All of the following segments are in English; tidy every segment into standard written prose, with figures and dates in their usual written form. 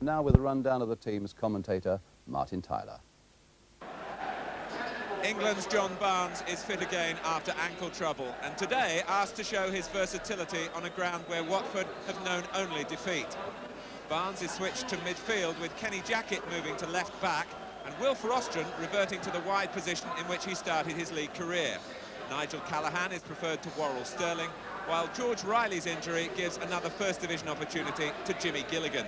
Now with a rundown of the team's commentator, Martin Tyler. England's John Barnes is fit again after ankle trouble, and today asked to show his versatility on a ground where Watford have known only defeat. Barnes is switched to midfield with Kenny Jackett moving to left back and Will Frostron reverting to the wide position in which he started his league career. Nigel Callaghan is preferred to Worrell Sterling, while George Riley's injury gives another First Division opportunity to Jimmy Gilligan.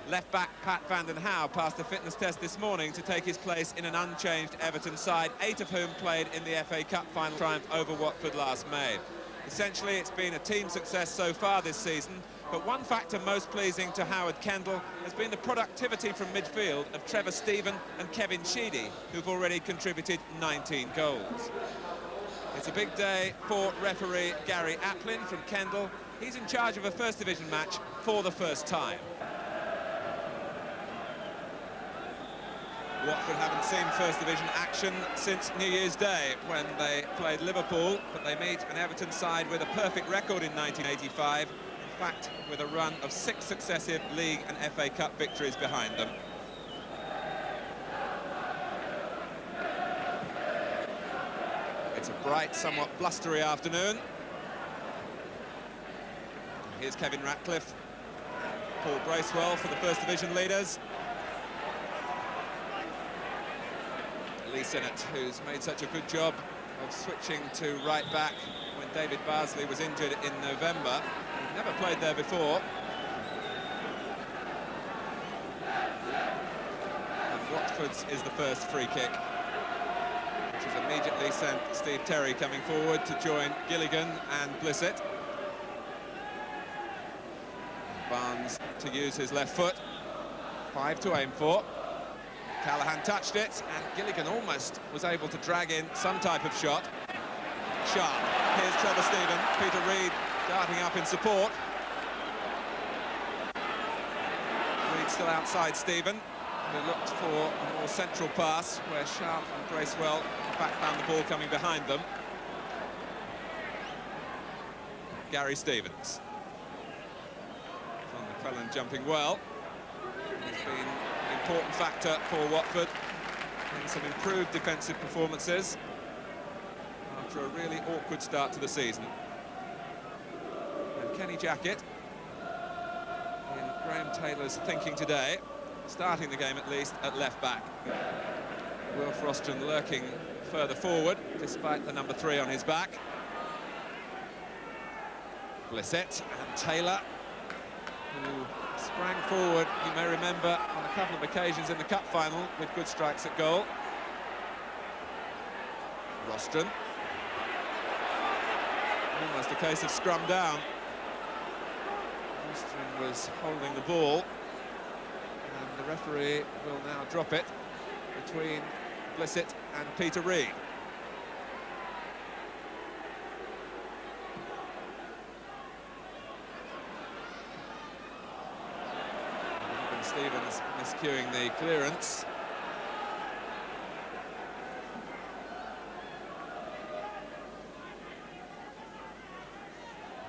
Left-back Pat van den Hauwe passed the fitness test this morning to take his place in an unchanged Everton side, 8 of whom played in the FA Cup final triumph over Watford last May. Essentially, it's been a team success so far this season, but one factor most pleasing to Howard Kendall has been the productivity from midfield of Trevor Steven and Kevin Sheedy, who've already contributed 19 goals. It's a big day for referee Gary Applin from Kendall. He's in charge of a First Division match for the first time. Watford haven't seen First Division action since New Year's Day when they played Liverpool, but they meet an Everton side with a perfect record in 1985, in fact with a run of 6 successive League and FA Cup victories behind them. It's a bright, somewhat blustery afternoon. Here's Kevin Ratcliffe, Paul Bracewell for the First Division leaders. Lee Sinnott, who's made such a good job of switching to right back when David Barsley was injured in November. He'd never played there before. And Watford's is the first free kick, which is immediately sent Steve Terry coming forward to join Gilligan and Blissett. Barnes to use his left foot. 5 to aim for. Callaghan touched it, and Gilligan almost was able to drag in some type of shot. Sharp. Here's Trevor Steven. Peter Reid darting up in support. Reid still outside Steven, who looked for a more central pass, where Sharp and Bracewell, in fact, found the ball coming behind them. Gary Stevens. John McClellan jumping well. He's been an important factor for Watford in some improved defensive performances after a really awkward start to the season. And Kenny Jackett, in Graham Taylor's thinking today, starting the game at least at left back. Will Frostron lurking further forward despite the number 3 on his back. Blissett and Taylor, who sprang forward, you may remember, on a couple of occasions in the cup final with good strikes at goal. Rostron. Almost a case of scrum down. Rostron was holding the ball, and the referee will now drop it between Blissett and Peter Reid. Stevens miscuing the clearance.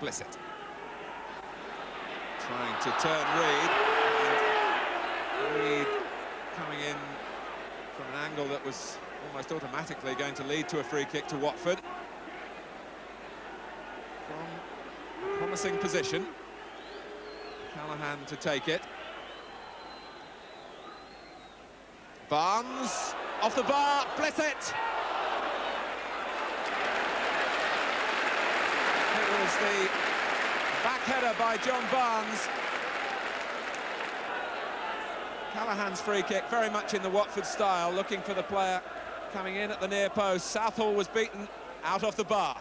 Blissett trying to turn Reid, and Reid coming in from an angle that was almost automatically going to lead to a free kick to Watford. From a promising position, Callaghan to take it. Barnes, off the bar, Blissett! It was the back header by John Barnes. Callaghan's free kick, very much in the Watford style, looking for the player coming in at the near post. Southall was beaten out off the bar.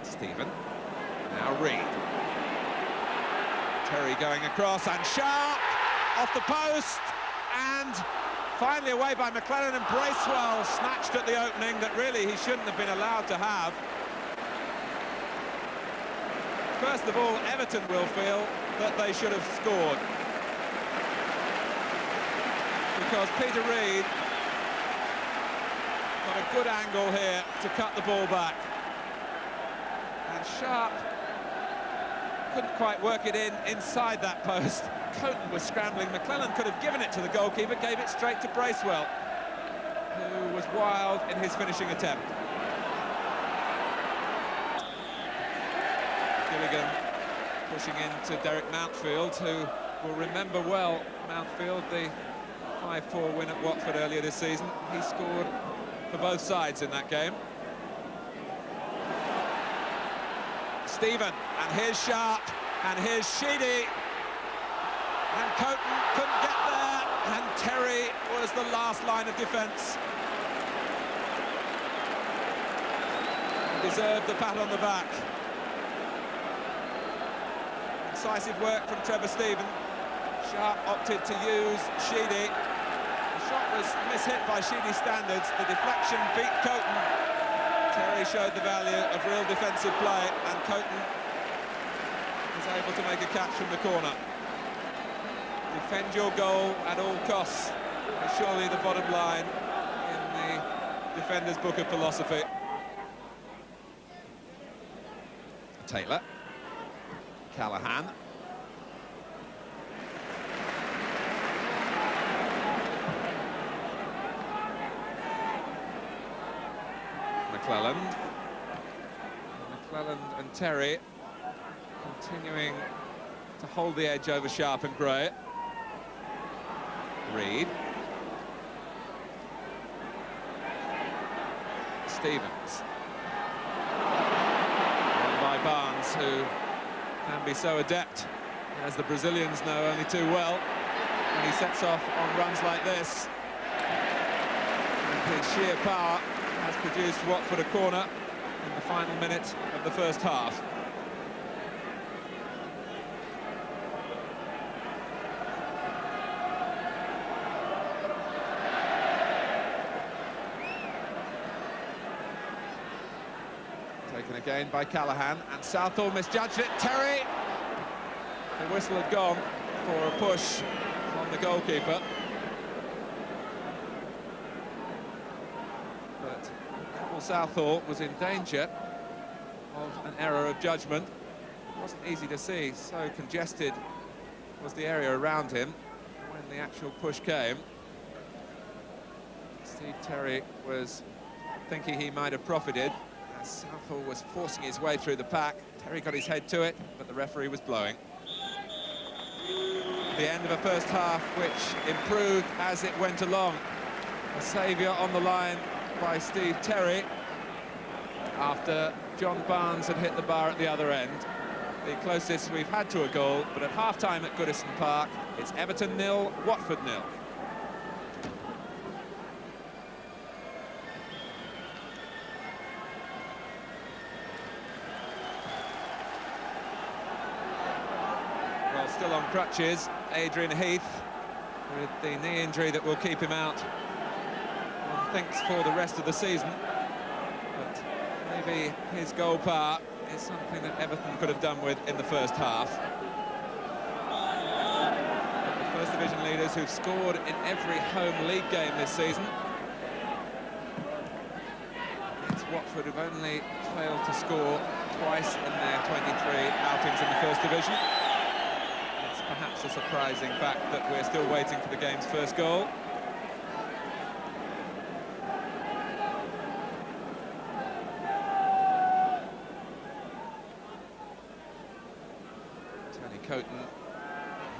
Steven. Now Reid. Terry going across, and Sharp off the post, and finally away by McClellan, and Bracewell snatched at the opening that really he shouldn't have been allowed to have. First of all, Everton will feel that they should have scored, because Peter Reid got But a good angle here to cut the ball back. And Sharp couldn't quite work it inside that post. Coton was scrambling. McClellan could have given it to the goalkeeper, gave it straight to Bracewell, who was wild in his finishing attempt. Gilligan pushing into Derek Mountfield, who will remember well Mountfield, the 5-4 win at Watford earlier this season. He scored for both sides in that game. Stephen, and here's Sharp, and here's Sheedy, and Coton couldn't get there, and Terry was the last line of defence. Deserved the pat on the back. Incisive work from Trevor Stephen. Sharp opted to use Sheedy. The shot was mishit by Sheedy's standards. The deflection beat Coton. Terry showed the value of real defensive play, and Coton was able to make a catch from the corner. Defend your goal at all costs is surely the bottom line in the defender's book of philosophy. Taylor, Callahan. McClelland and Terry continuing to hold the edge over Sharp and Gray. Reed. Stevens. Won by Barnes, who can be so adept, as the Brazilians know only too well, when he sets off on runs like this. And his sheer power has produced Watford a corner in the final minute of the first half. Taken again by Callahan, and Southall misjudged it. Terry! The whistle had gone for a push on the goalkeeper. But Paul Southall was in danger of an error of judgment. It wasn't easy to see, so congested was the area around him when the actual push came. Steve Terry was thinking he might have profited, as Southall was forcing his way through the pack. Terry got his head to it, but the referee was blowing. The end of a first half which improved as it went along. A saviour on the line by Steve Terry after John Barnes had hit the bar at the other end. The closest we've had to a goal, but at half-time at Goodison Park, it's Everton 0, Watford 0. Well, still on crutches, Adrian Heath, with the knee injury that will keep him out, one thinks, for the rest of the season. But maybe his goal power is something that Everton could have done with in the first half. The First Division leaders who've scored in every home league game this season. It's Watford who've only failed to score twice in their 23 outings in the First Division. It's perhaps a surprising fact that we're still waiting for the game's first goal. Coton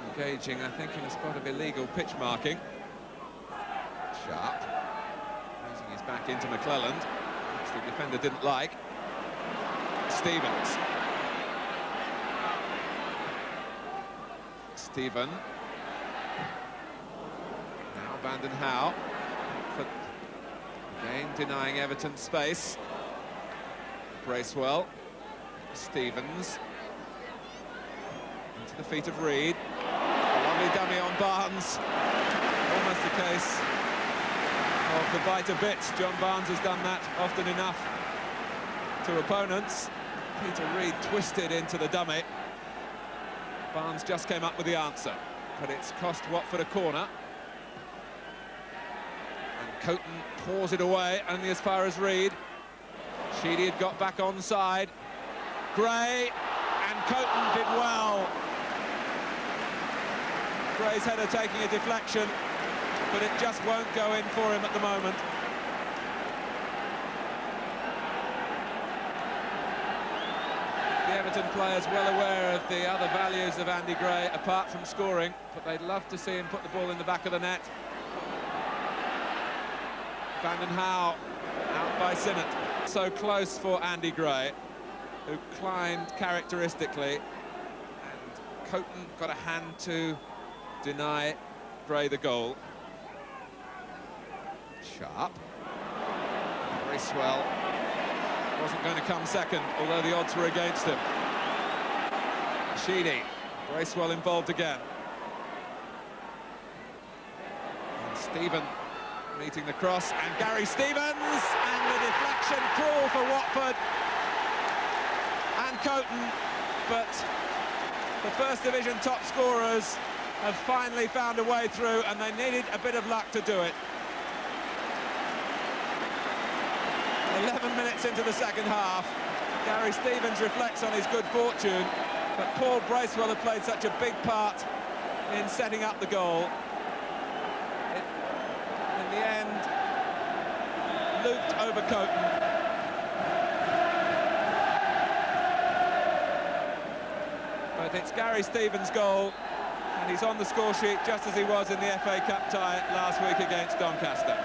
engaging, I think, in a spot of illegal pitch marking. Sharp using his back into McClelland, which the defender didn't like. Stevens. Stephen. Now Vanden Hauwe. Again denying Everton space. Bracewell. Stevens. Into the feet of Reed. A lovely dummy on Barnes. Almost a case of the bite a bit. John Barnes has done that often enough to opponents. Peter Reed twisted into the dummy. Barnes just came up with the answer, but it's cost Watford a corner. And Coton paws it away, only as far as Reed. Sheedy had got back onside. Gray, and Coton did well. Gray's header taking a deflection, but it just won't go in for him at the moment. The Everton players well aware of the other values of Andy Gray, apart from scoring, but they'd love to see him put the ball in the back of the net. Van den Hauwe out by Sinnott. So close for Andy Gray, who climbed characteristically, and Coton got a hand to deny Gray the goal. Sharp. Bracewell wasn't going to come second, although the odds were against him. Sheedy. Bracewell involved again. And Stephen meeting the cross, and Gary Stevens, and the deflection, cruel for Watford and Coton, but the First Division top scorers have finally found a way through, and they needed a bit of luck to do it. 11 minutes into the second half, Gary Stevens reflects on his good fortune, but Paul Bracewell had played such a big part in setting up the goal. In the end, looped over Coton. But it's Gary Stevens' goal, and he's on the score sheet just as he was in the FA Cup tie last week against Doncaster.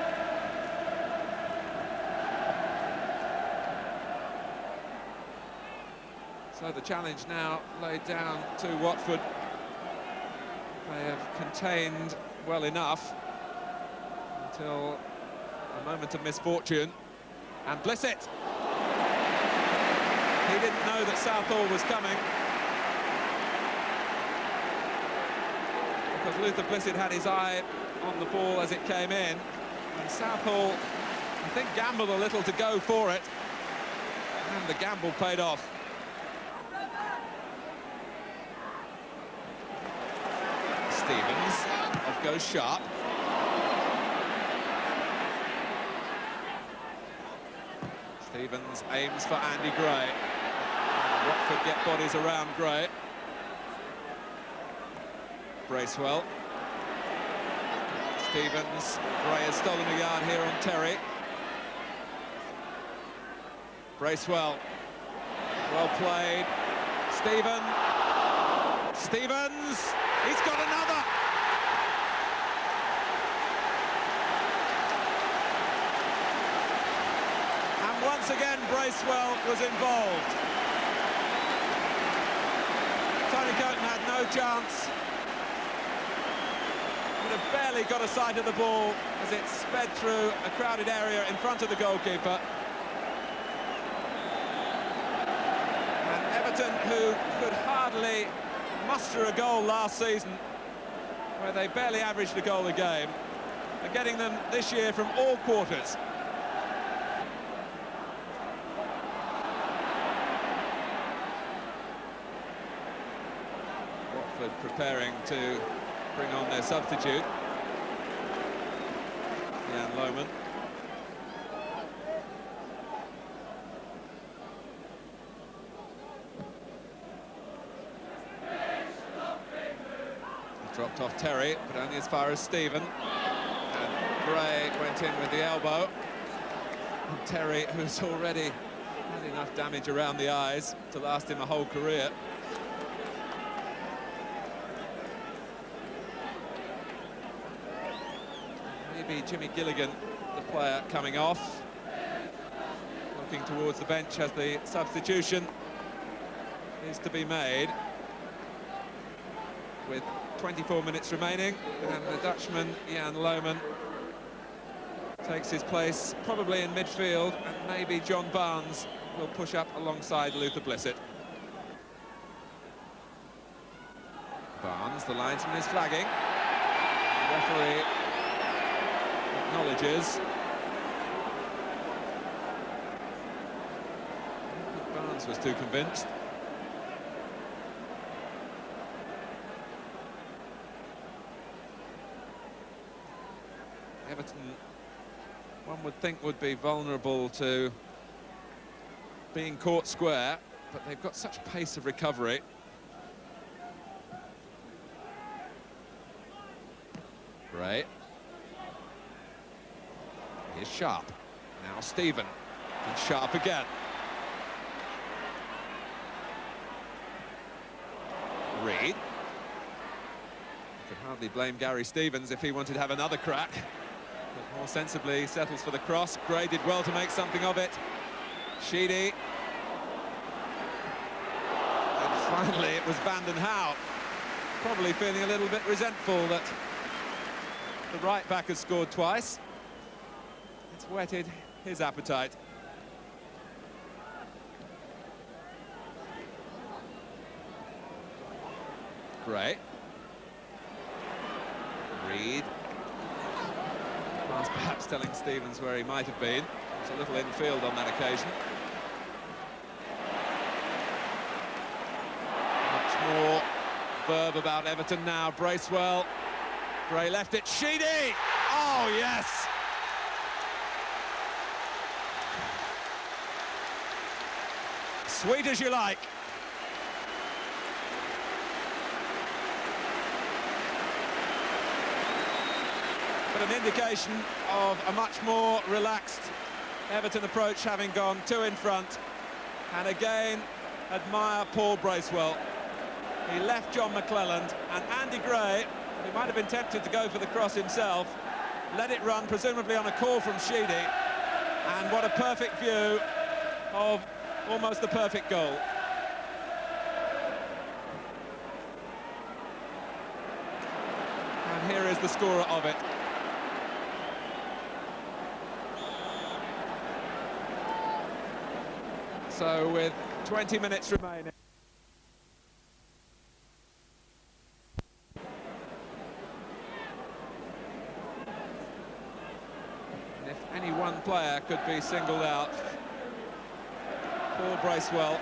So the challenge now laid down to Watford. They have contained well enough until a moment of misfortune, and Blissett. He didn't know that Southall was coming, because Luther Blissett had his eye on the ball as it came in, and Southall, I think, gambled a little to go for it, and the gamble paid off. Stevens, off goes Sharp. Stevens aims for Andy Gray. Watford get bodies around Gray. Bracewell. Stevens. Gray has stolen a yard here on Terry. Bracewell. Well played. Stevens. He's got another. And once again, Bracewell was involved. Tony Coton had no chance. Would have barely got a sight of the ball as it sped through a crowded area in front of the goalkeeper. And Everton, who could hardly muster a goal last season, where they barely averaged a goal a game, are getting them this year from all quarters. Watford preparing to bring on their substitute, Jan Lohman. Dropped off Terry, but only as far as Stephen. And Gray went in with the elbow. And Terry, who's already had enough damage around the eyes to last him a whole career. Maybe Jimmy Gilligan, the player, coming off. Looking towards the bench as the substitution is to be made, with 24 minutes remaining, and the Dutchman, Jan Lohman, takes his place probably in midfield, and maybe John Barnes will push up alongside Luther Blissett. Barnes, the linesman, is flagging. The referee acknowledges. Barnes was too convinced. Everton one would think would be vulnerable to being caught square, but they've got such pace of recovery. Gray. Here's Sharp. Now Stephen. And Sharp again. Reed. You could hardly blame Gary Stevens if he wanted to have another crack. But more sensibly settles for the cross. Gray did well to make something of it. Sheedy. And finally it was Vanden Hauwe. Probably feeling a little bit resentful that the right back has scored twice. It's whetted his appetite. Gray. Reed. Pass perhaps telling Stevens where he might have been. It's a little infield on that occasion. Much more verb about Everton now. Bracewell. Gray left it. Sheedy! Oh, yes! Sweet as you like. But an indication of a much more relaxed Everton approach, having gone 2 in front. And again, admire Paul Bracewell. He left John McClelland, and Andy Gray, who might have been tempted to go for the cross himself, let it run, presumably on a call from Sheedy. And what a perfect view of almost the perfect goal. And here is the scorer of it. So with 20 minutes remaining. And if any one player could be singled out, Paul Bracewell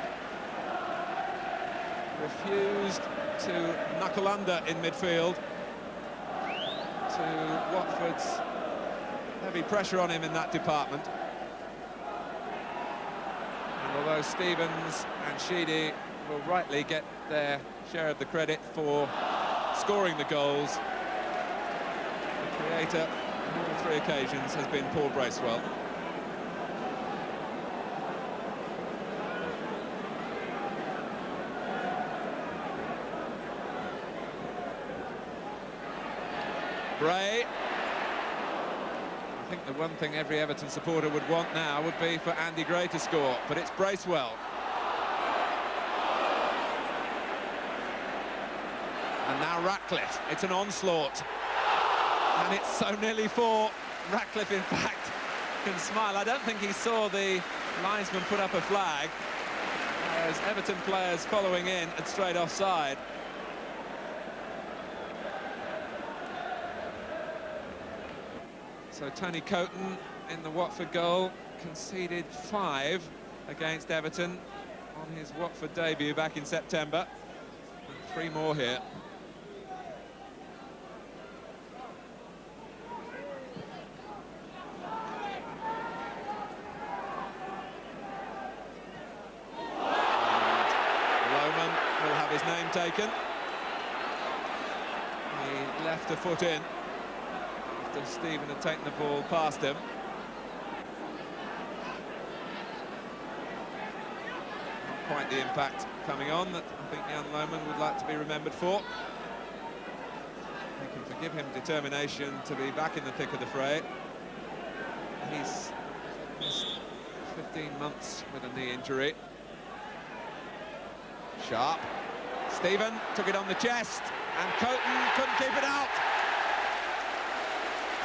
refused to knuckle under in midfield to Watford's heavy pressure on him in that department. Although Stevens and Sheedy will rightly get their share of the credit for scoring the goals, the creator on all 3 occasions has been Paul Bracewell. Gray. I think the one thing every Everton supporter would want now would be for Andy Gray to score, but it's Bracewell. And now Ratcliffe. It's an onslaught. And it's so nearly 4. Ratcliffe, in fact, can smile. I don't think he saw the linesman put up a flag, as Everton players following in and straight offside. So Tony Coton in the Watford goal conceded 5 against Everton on his Watford debut back in September. And 3 more here. And Lohman will have his name taken. He left a foot in after Stephen had taken the ball past him. Not quite the impact coming on that I think Jan Lohman would like to be remembered for. You can forgive him determination to be back in the thick of the fray. He's missed 15 months with a knee injury. Sharp. Stephen took it on the chest, and Coton couldn't keep it out.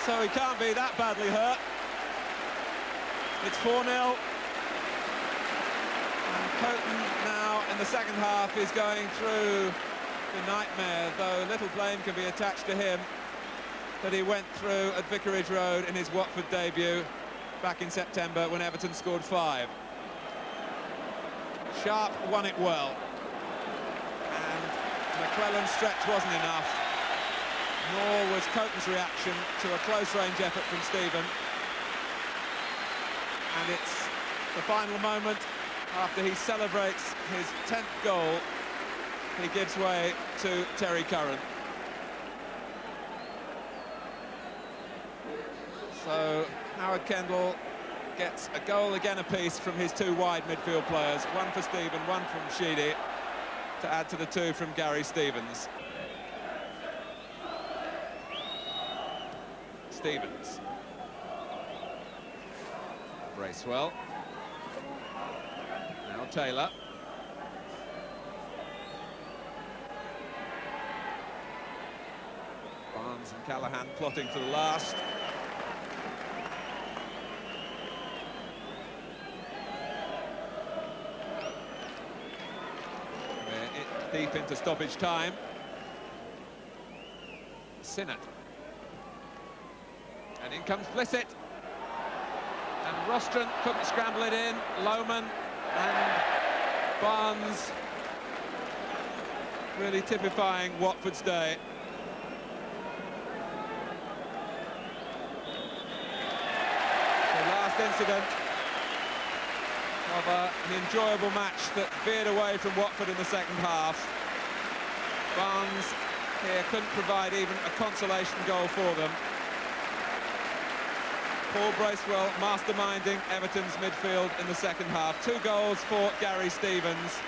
So he can't be that badly hurt. It's 4-0. And Coton now in the second half is going through the nightmare, though little blame can be attached to him that he went through at Vicarage Road in his Watford debut back in September when Everton scored 5. Sharp won it well. And McClelland's stretch wasn't enough, nor was Coton's reaction to a close-range effort from Stephen. and it's the final moment after he celebrates his 10th goal. He gives way to Terry Curran. So Howard Kendall gets a goal again apiece from his two wide midfield players, one for Stephen, one from Sheedy, to add to the two from Gary Stevens. Stevens. Bracewell. Now Taylor. Barnes and Callaghan plotting for the last. We're deep into stoppage time. Sinnott. And in comes Blissett. And Rostron couldn't scramble it in. Lohman and Barnes really typifying Watford's day. The last incident of an enjoyable match that veered away from Watford in the second half. Barnes here couldn't provide even a consolation goal for them. Paul Bracewell masterminding Everton's midfield in the second half. 2 goals for Gary Stevens.